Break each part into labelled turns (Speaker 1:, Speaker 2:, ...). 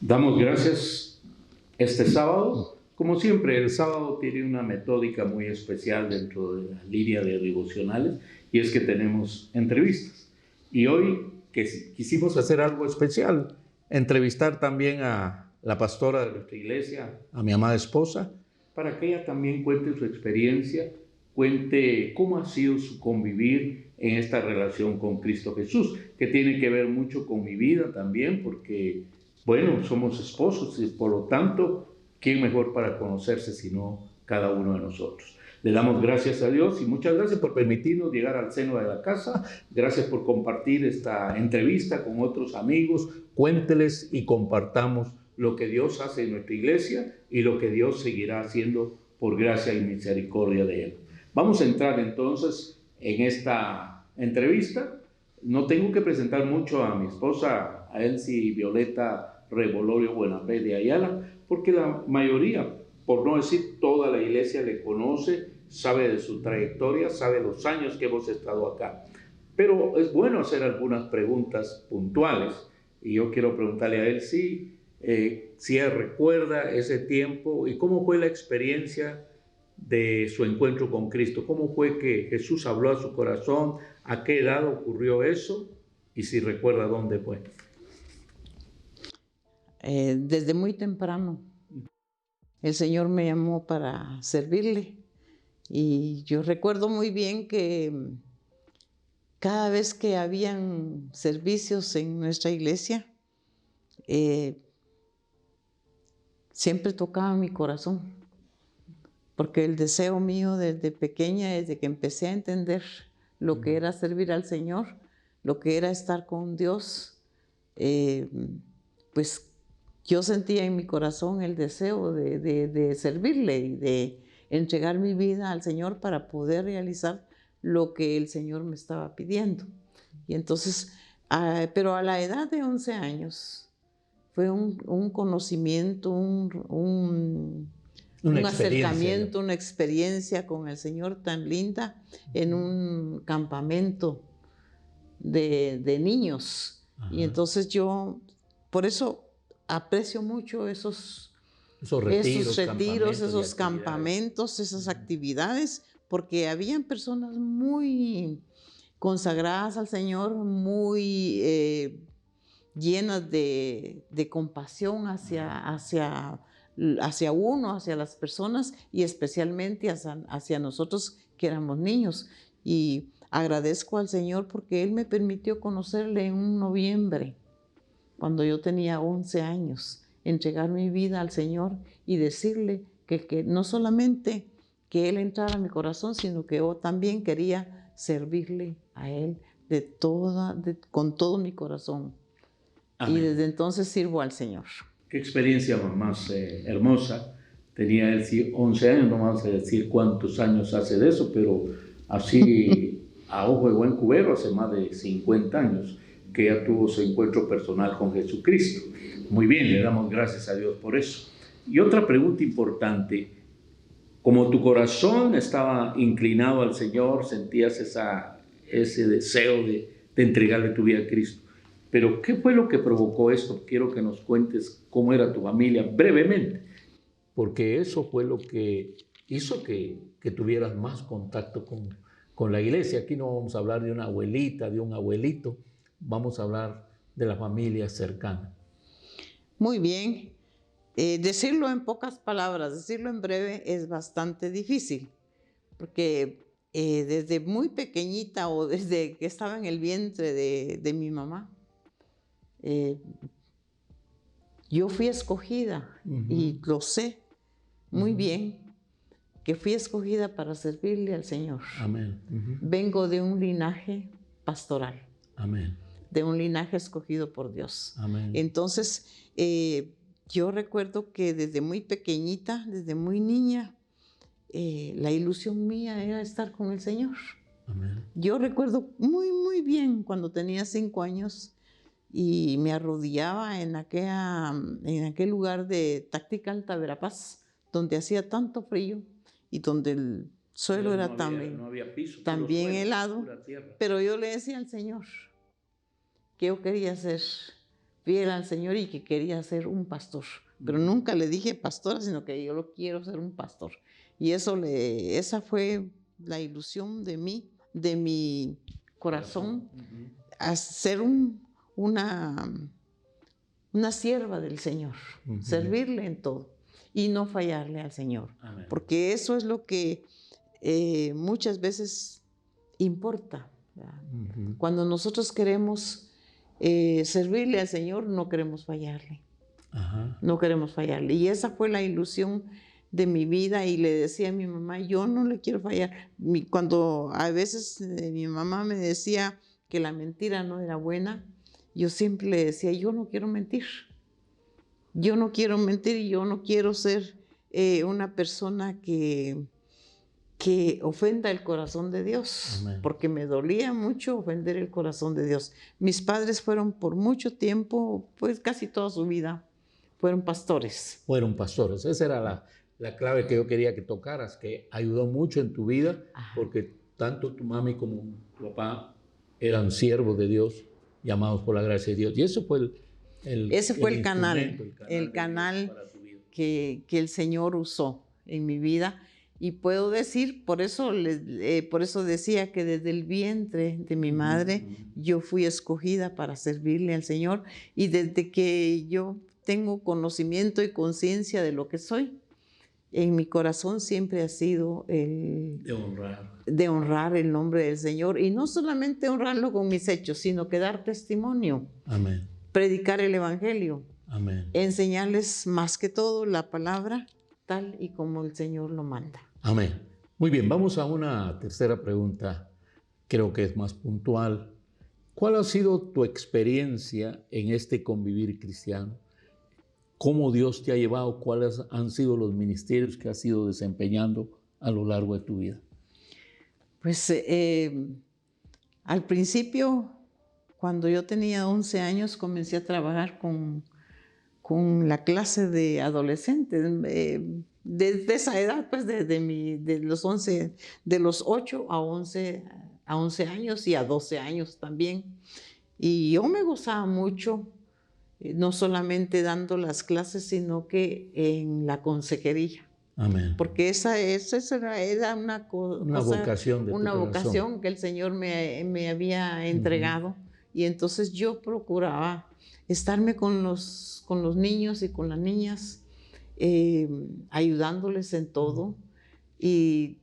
Speaker 1: Damos gracias este sábado. Como siempre, el sábado tiene una metódica muy especial dentro de la línea de devocionales, y es que tenemos entrevistas. Y hoy quisimos hacer algo especial, entrevistar también a la pastora de nuestra iglesia, a mi amada esposa, para que ella también cuente su experiencia, cuente cómo ha sido su convivir en esta relación con Cristo Jesús, que tiene que ver mucho con mi vida también, porque, bueno, somos esposos y por lo tanto, ¿quién mejor para conocerse sino cada uno de nosotros? Le damos gracias a Dios y muchas gracias por permitirnos llegar al seno de la casa. Gracias por compartir esta entrevista con otros amigos. Cuénteles y compartamos lo que Dios hace en nuestra iglesia y lo que Dios seguirá haciendo por gracia y misericordia de Él. Vamos a entrar entonces en esta entrevista. No tengo que presentar mucho a mi esposa, a Elsie Violeta Revolorio Buenafé de Ayala, porque la mayoría, por no decir toda la iglesia, le conoce, sabe de su trayectoria, sabe los años que hemos estado acá. Pero es bueno hacer algunas preguntas puntuales, y yo quiero preguntarle a Elsie si ella recuerda ese tiempo y cómo fue la experiencia de su encuentro con Cristo. ¿Cómo fue que Jesús habló a su corazón? ¿A qué edad ocurrió eso? Y si recuerda dónde fue.
Speaker 2: Desde muy temprano, el Señor me llamó para servirle. Y yo recuerdo muy bien que cada vez que habían servicios en nuestra iglesia, siempre tocaba mi corazón. Porque el deseo mío desde pequeña, desde que empecé a entender lo que era servir al Señor, lo que era estar con Dios, pues yo sentía en mi corazón el deseo de servirle y de entregar mi vida al Señor para poder realizar lo que el Señor me estaba pidiendo. Y entonces, pero a la edad de 11 años, fue un conocimiento, un acercamiento, una experiencia con el Señor tan linda en un campamento de niños. Ajá. Y entonces yo, por eso aprecio mucho esos retiros, esos campamentos, esas actividades, porque habían personas muy consagradas al Señor, muy llenas de compasión hacia uno, hacia las personas y especialmente hacia nosotros que éramos niños. Y agradezco al Señor porque Él me permitió conocerle en un noviembre, cuando yo tenía 11 años, entregar mi vida al Señor y decirle que no solamente que Él entrara a mi corazón, sino que yo también quería servirle a Él con todo mi corazón. Amén. Y desde entonces sirvo al Señor.
Speaker 1: Qué experiencia más hermosa. Tenía él 11 años, no vamos a decir cuántos años hace de eso, pero así a ojo de buen cubero, hace más de 50 años que ya tuvo su encuentro personal con Jesucristo. Muy bien, le damos gracias a Dios por eso. Y otra pregunta importante, como tu corazón estaba inclinado al Señor, sentías ese deseo de entregarle tu vida a Cristo. Pero, ¿qué fue lo que provocó esto? Quiero que nos cuentes cómo era tu familia brevemente, porque eso fue lo que hizo que tuvieras más contacto con la iglesia. Aquí no vamos a hablar de una abuelita, de un abuelito, vamos a hablar de la familia cercana.
Speaker 2: Muy bien. Decirlo en pocas palabras, decirlo en breve es bastante difícil, porque desde muy pequeñita o desde que estaba en el vientre de mi mamá, yo fui escogida, y lo sé muy bien, que fui escogida para servirle al Señor.
Speaker 1: Amén.
Speaker 2: Vengo de un linaje pastoral.
Speaker 1: Amén.
Speaker 2: De un linaje escogido por Dios.
Speaker 1: Amén.
Speaker 2: Entonces, yo recuerdo que desde muy pequeñita, desde muy niña, la ilusión mía era estar con el Señor.
Speaker 1: Amén.
Speaker 2: Yo recuerdo muy bien cuando tenía 5 años y me arrodillaba en aquel lugar de Tactical Verapaz, donde hacía tanto frío y donde el suelo era
Speaker 1: había piso,
Speaker 2: también helado, pero yo le decía al Señor que yo quería ser fiel al Señor y que quería ser un pastor. Pero nunca le dije pastora, sino que yo lo quiero ser un pastor. Y esa fue la ilusión de mi corazón, a ser una sierva del Señor, servirle en todo y no fallarle al Señor.
Speaker 1: Amén.
Speaker 2: Porque eso es lo que muchas veces importa. Cuando nosotros queremos servirle al Señor, no queremos fallarle. No queremos fallarle. Y esa fue la ilusión de mi vida, y le decía a mi mamá, yo no le quiero fallar. Cuando a veces mi mamá me decía que la mentira no era buena, yo siempre le decía, yo no quiero mentir. Yo no quiero mentir y yo no quiero ser una persona que ofenda el corazón de Dios. Amén. Porque me dolía mucho ofender el corazón de Dios. Mis padres fueron por mucho tiempo, pues casi toda su vida, fueron pastores.
Speaker 3: Fueron pastores. Esa era la clave que yo quería que tocaras, que ayudó mucho en tu vida, porque tanto tu mami como tu papá eran siervos de Dios, llamados por la gracia de Dios. Y eso fue el
Speaker 2: canal que el Señor usó en mi vida. Y puedo decir, por eso decía que desde el vientre de mi madre yo fui escogida para servirle al Señor, y desde que yo tengo conocimiento y conciencia de lo que soy, en mi corazón siempre ha sido de honrar el nombre del Señor, y no solamente honrarlo con mis hechos, sino que dar testimonio.
Speaker 3: Amén.
Speaker 2: Predicar el evangelio.
Speaker 3: Amén.
Speaker 2: Enseñarles más que todo la palabra tal y como el Señor lo manda.
Speaker 3: Amén. Muy bien, vamos a una tercera pregunta, creo que es más puntual. ¿Cuál ha sido tu experiencia en este convivir cristiano? ¿Cómo Dios te ha llevado? ¿Cuáles han sido los ministerios que has ido desempeñando a lo largo de tu vida?
Speaker 2: Pues al principio, cuando yo tenía 11 años, comencé a trabajar con la clase de adolescentes. Desde esa edad, pues de los 8 a 11 años y a 12 años también. Y yo me gozaba mucho, no solamente dando las clases, sino que en la consejería.
Speaker 3: Amén.
Speaker 2: Porque esa era una vocación que el Señor me había entregado. Y entonces yo procuraba estarme con los niños y con las niñas, ayudándoles en todo y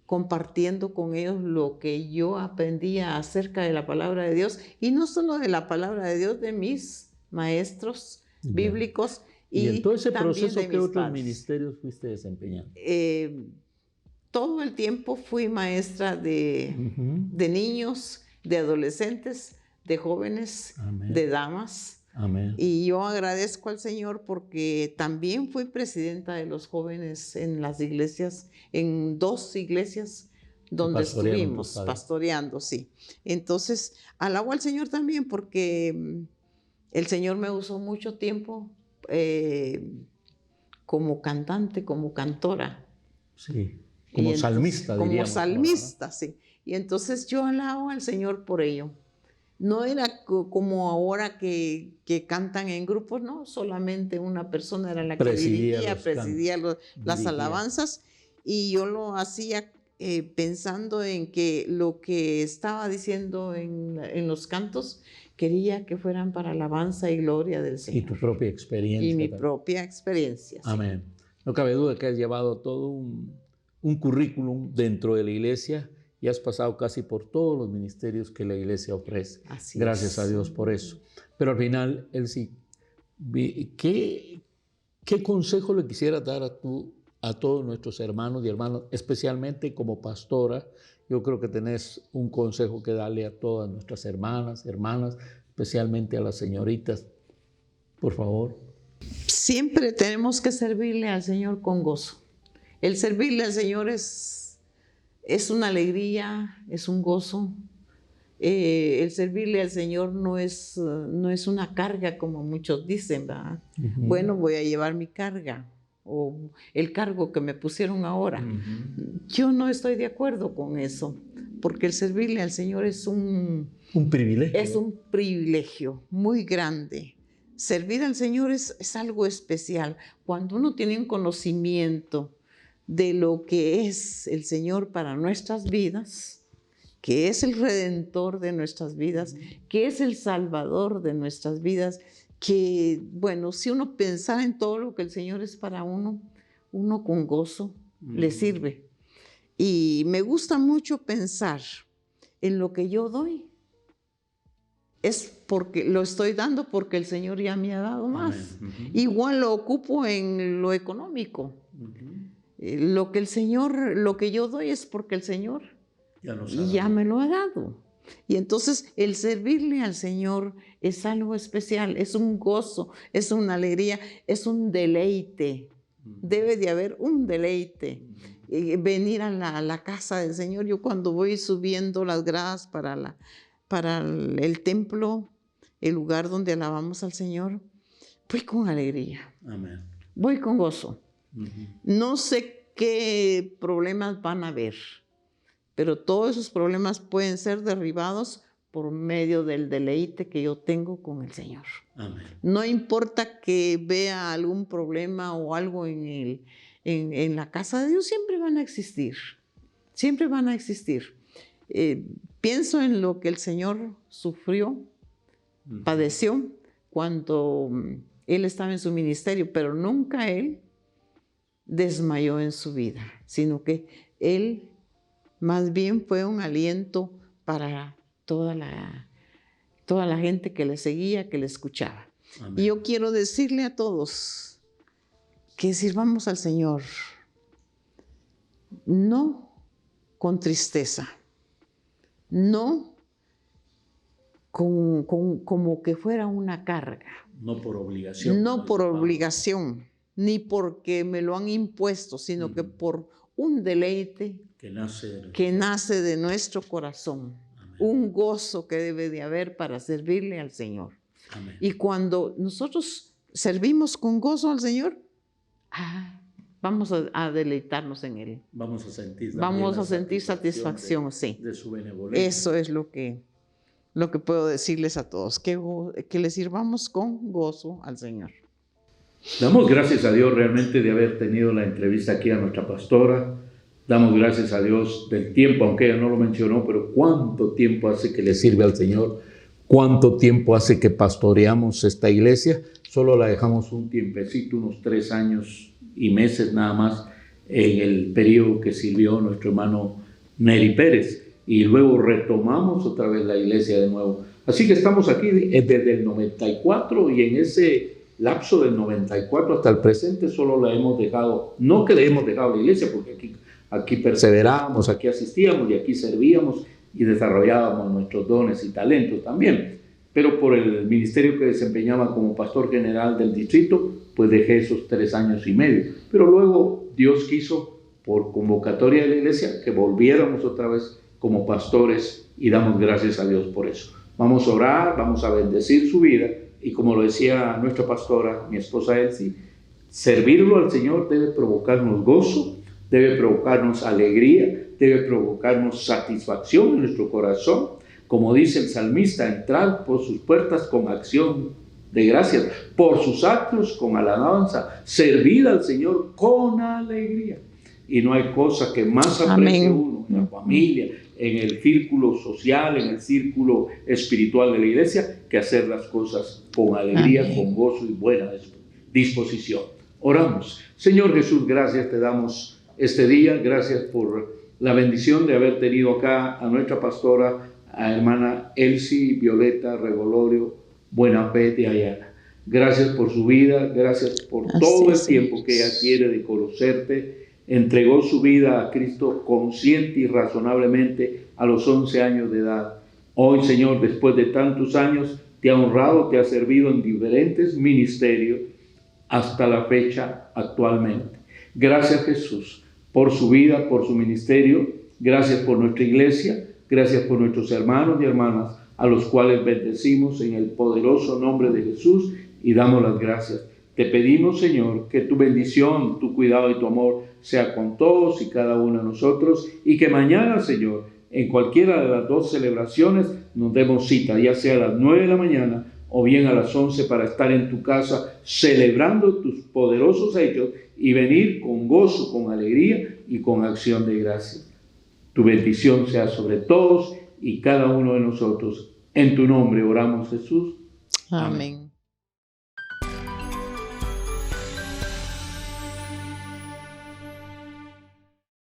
Speaker 2: compartiendo con ellos lo que yo aprendía acerca de la palabra de Dios, y no solo de la palabra de Dios, de mis maestros bíblicos.
Speaker 3: Y en todo ese proceso, ¿qué otros
Speaker 2: padres.
Speaker 3: Ministerios fuiste desempeñando?
Speaker 2: Todo el tiempo fui maestra de niños, de adolescentes, de jóvenes,
Speaker 3: Amén.
Speaker 2: de damas.
Speaker 3: Amén.
Speaker 2: Y yo agradezco al Señor porque también fui presidenta de los jóvenes en las iglesias, en 2 iglesias donde estuvimos pastoreando, sí. Entonces, alabo al Señor también porque el Señor me usó mucho tiempo como cantante, como cantora.
Speaker 3: Sí, como salmista, diríamos.
Speaker 2: Como salmista, sí. Y entonces yo alabo al Señor por ello. No era como ahora que cantan en grupos, no, solamente una persona era la que presidía las alabanzas, y yo lo hacía pensando en que lo que estaba diciendo en los cantos quería que fueran para alabanza y gloria del Señor.
Speaker 3: Y tu propia experiencia.
Speaker 2: Y mi propia experiencia. Sí.
Speaker 3: Amén. No cabe duda que has llevado todo un currículum dentro de la iglesia y has pasado casi por todos los ministerios que la iglesia ofrece.
Speaker 2: Así
Speaker 3: Gracias a Dios por eso. Pero al final, Elsie, ¿qué consejo le quisiera dar a todos nuestros hermanos y hermanas, especialmente como pastora? Yo creo que tenés un consejo que darle a todas nuestras hermanas, especialmente a las señoritas. Por favor.
Speaker 2: Siempre tenemos que servirle al Señor con gozo. El servirle al Señor es una alegría, es un gozo. El servirle al Señor no es una carga como muchos dicen, ¿verdad? Bueno, voy a llevar mi carga o el cargo que me pusieron ahora. Yo no estoy de acuerdo con eso, porque el servirle al Señor es un
Speaker 3: privilegio.
Speaker 2: Es un privilegio muy grande. servir al Señor es algo especial. Cuando uno tiene un conocimiento de lo que es el Señor para nuestras vidas, que es el Redentor de nuestras vidas, que es el Salvador de nuestras vidas, que, bueno, si uno pensara en todo lo que el Señor es para uno, uno con gozo le sirve. Y me gusta mucho pensar en lo que yo doy. Es porque lo estoy dando porque el Señor ya me ha dado más. Igual lo ocupo en lo económico. Lo que yo doy es porque el Señor ya me lo ha dado. Y entonces el servirle al Señor es algo especial, es un gozo, es una alegría, es un deleite. Debe de haber un deleite. Venir a la casa del Señor. Yo cuando voy subiendo las gradas para el templo, el lugar donde alabamos al Señor, voy con alegría.
Speaker 1: Amén.
Speaker 2: Voy con gozo. No sé qué problemas van a haber, pero todos esos problemas pueden ser derribados por medio del deleite que yo tengo con el Señor.
Speaker 1: Amén.
Speaker 2: No importa que vea algún problema o algo en la casa de Dios, siempre van a existir. Siempre van a existir. Pienso en lo que el Señor sufrió, padeció cuando Él estaba en su ministerio, pero nunca Él desmayó en su vida, sino que Él más bien fue un aliento para toda la gente que le seguía, que le escuchaba. Amén. Y yo quiero decirle a todos que sirvamos al Señor, no con tristeza, no como que fuera una carga.
Speaker 1: No por obligación.
Speaker 2: No por obligación, ni porque me lo han impuesto, sino que por un deleite que nace de nuestro corazón. Amén. Un gozo que debe de haber para servirle al Señor. Amén. Y cuando nosotros servimos con gozo al Señor, vamos a deleitarnos en Él.
Speaker 1: Vamos a sentir
Speaker 2: satisfacción, sí.
Speaker 1: De su benevolencia.
Speaker 2: Eso es lo que puedo decirles a todos, que le sirvamos con gozo al Señor.
Speaker 1: Damos gracias a Dios realmente de haber tenido la entrevista aquí a nuestra pastora. Damos gracias a Dios del tiempo, aunque ella no lo mencionó, pero cuánto tiempo hace que le sirve al Señor, cuánto tiempo hace que pastoreamos esta iglesia. Solo la dejamos un tiempecito, unos 3 años y meses nada más, en el periodo que sirvió nuestro hermano Neri Pérez. Y luego retomamos otra vez la iglesia de nuevo. Así que estamos aquí desde el 94 y en ese lapso del 94 hasta el presente solo la hemos dejado, no que le hemos dejado la iglesia, porque aquí perseverábamos, aquí asistíamos y aquí servíamos y desarrollábamos nuestros dones y talentos también. Pero por el ministerio que desempeñaba como pastor general del distrito, pues dejé esos 3 años y medio. Pero luego Dios quiso, por convocatoria de la iglesia, que volviéramos otra vez como pastores y damos gracias a Dios por eso. Vamos a orar, vamos a bendecir su vida y como lo decía nuestra pastora, mi esposa Elsie, servirlo al Señor debe provocarnos gozo, debe provocarnos alegría, debe provocarnos satisfacción en nuestro corazón. Como dice el salmista, entrar por sus puertas con acción de gracias, por sus actos con alabanza, servir al Señor con alegría. Y no hay cosa que más aprecie uno en la familia, en el círculo social, en el círculo espiritual de la iglesia, que hacer las cosas con alegría, Amén, con gozo y buena disposición. Oramos. Señor Jesús, gracias te damos este día, gracias por la bendición de haber tenido acá a nuestra pastora, a hermana Elsie Violeta Regolorio Buenafé de Ayala. Gracias por su vida, gracias por todo el tiempo que ella quiere de conocerte. Entregó su vida a Cristo consciente y razonablemente a los 11 años de edad. Hoy, Señor, después de tantos años, te ha honrado, te ha servido en diferentes ministerios hasta la fecha actualmente. Gracias, Jesús, por su vida, por su ministerio. Gracias por nuestra iglesia. Gracias por nuestros hermanos y hermanas a los cuales bendecimos en el poderoso nombre de Jesús y damos las gracias. Te pedimos, Señor, que tu bendición, tu cuidado y tu amor sea con todos y cada uno de nosotros y que mañana, Señor, en cualquiera de las 2 celebraciones nos demos cita, ya sea a las 9 de la mañana o bien a las 11 para estar en tu casa celebrando tus poderosos hechos y venir con gozo, con alegría y con acción de gracia. Tu bendición sea sobre todos y cada uno de nosotros. En tu nombre oramos, Jesús.
Speaker 2: Amén.